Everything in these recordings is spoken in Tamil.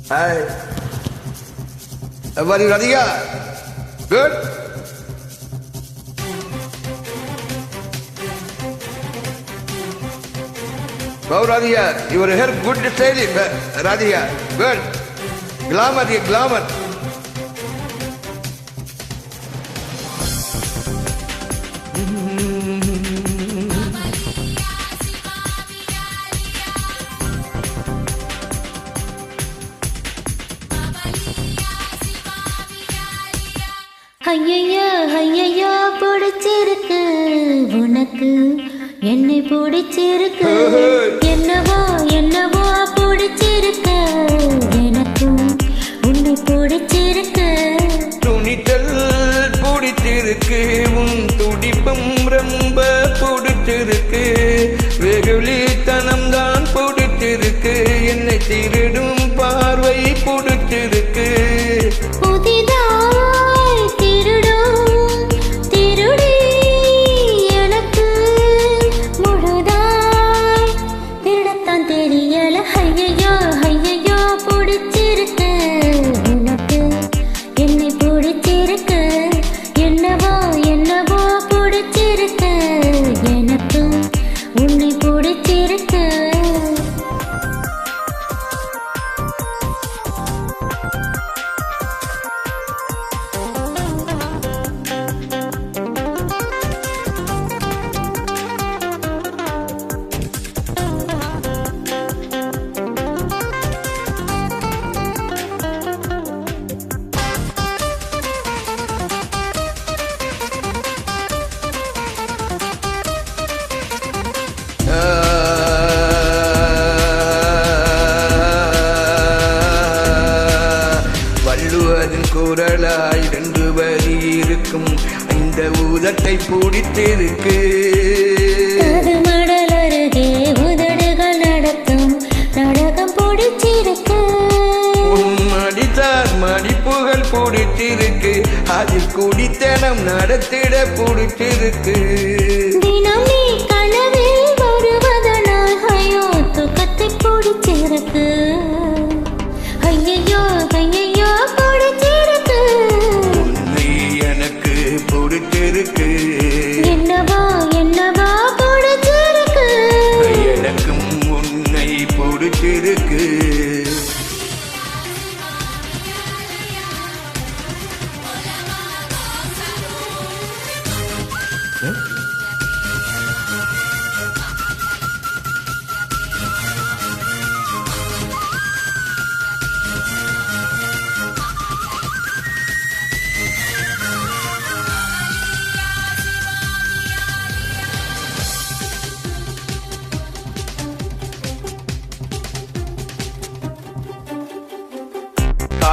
Hi. How are you, Radhika? Good? Wow, Radhika, your hair good styling, Radhika. Good. Glamour, glamour. ஐயையோ ஐயையோ பிடிச்சிருக்கு உனக்கு என்னை பிடிச்சிருக்கு என்னவோ என்னவோ பிடிச்சிருக்கு எனக்கும் உன்னை பிடிச்சிருக்கு துணித்தல் பிடிச்சிருக்கு உன் துடிப்பம் ரொம்ப பிடிச்சிருக்கு வெகுளித்தனம் தான் பிடிச்சிருக்கு என்னை திருடும் பார்வை பிடிச்சிருக்கு குரலாய் ரெண்டு வரி இருக்கும் இந்த ஊதத்தை பிடித்திருக்கு மடல் அருகே உதடுகள் நடத்தும் நாடகம் பிடிச்சிருக்கு மடித்தார் மடிப்புகள் பிடிச்சிருக்கு அதில் குடித்தனம் நடத்திட பிடிச்சிருக்கு தினம் நீ கனவில் வருவதனால் ஐயோ துக்கத்தை பிடிச்சிருக்கு ஐயையோ ஐயையோ பிடிச்சிருக்கு என்னவா என்னவா பிடிச்சிருக்கு எனக்கும் உன்னை பிடிச்சிருக்கு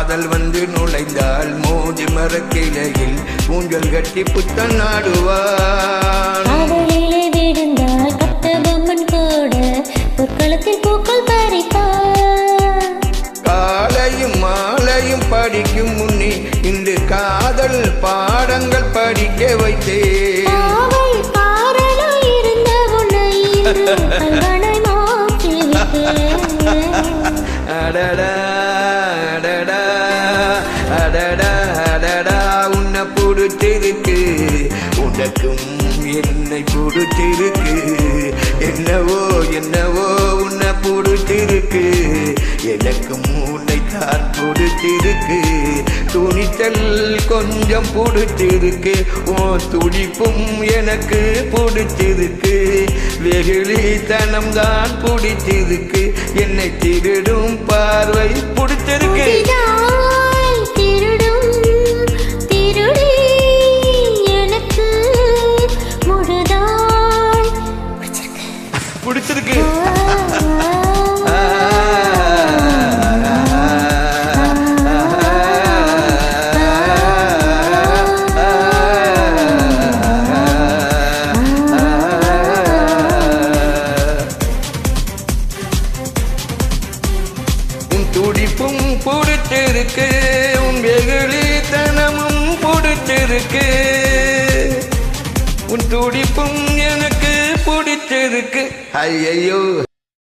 காதல் வந்து நுழைந்தால் மோதி மரக்கிளையில் ஊஞ்சல் கட்டி புத்தன் ஆடுவான் விழுந்தால் கட்டபொம்மன் கூட பொற்களத்தில் பூக்கள் பறிப்பான் காலையும் மாலையும் படிக்கும் முன்னே இன்று காதல் பாடங்கள் படிக்க வைத்தேன் அடடா அடடா அடடா அடடா உன்னை பிடிச்சிருக்கு உனக்கும் என்னை பிடிச்சிருக்கு என்னவோ என்னவோ உன்னை பிடிச்சிருக்கு எனக்கும் உன்னை தான் பிடிச்சிருக்கு துணித்தல் கொஞ்சம் பிடிச்சிருக்கு ஓ துடிப்பும் எனக்கு பிடிச்சிருக்கு வெகுளித்தனம் தான் பிடிச்சிருக்கு என்னை திருடும் பார்வை பிடிச்சிருக்கு பிடிச்சிருக்கு துடிப்பும் பிடிச்சிருக்கு உன் வெகுளித்தனமும் பிடிச்சிருக்கு உன் துடிப்பும் எனக்கு பிடிச்சிருக்கு ஐயையோ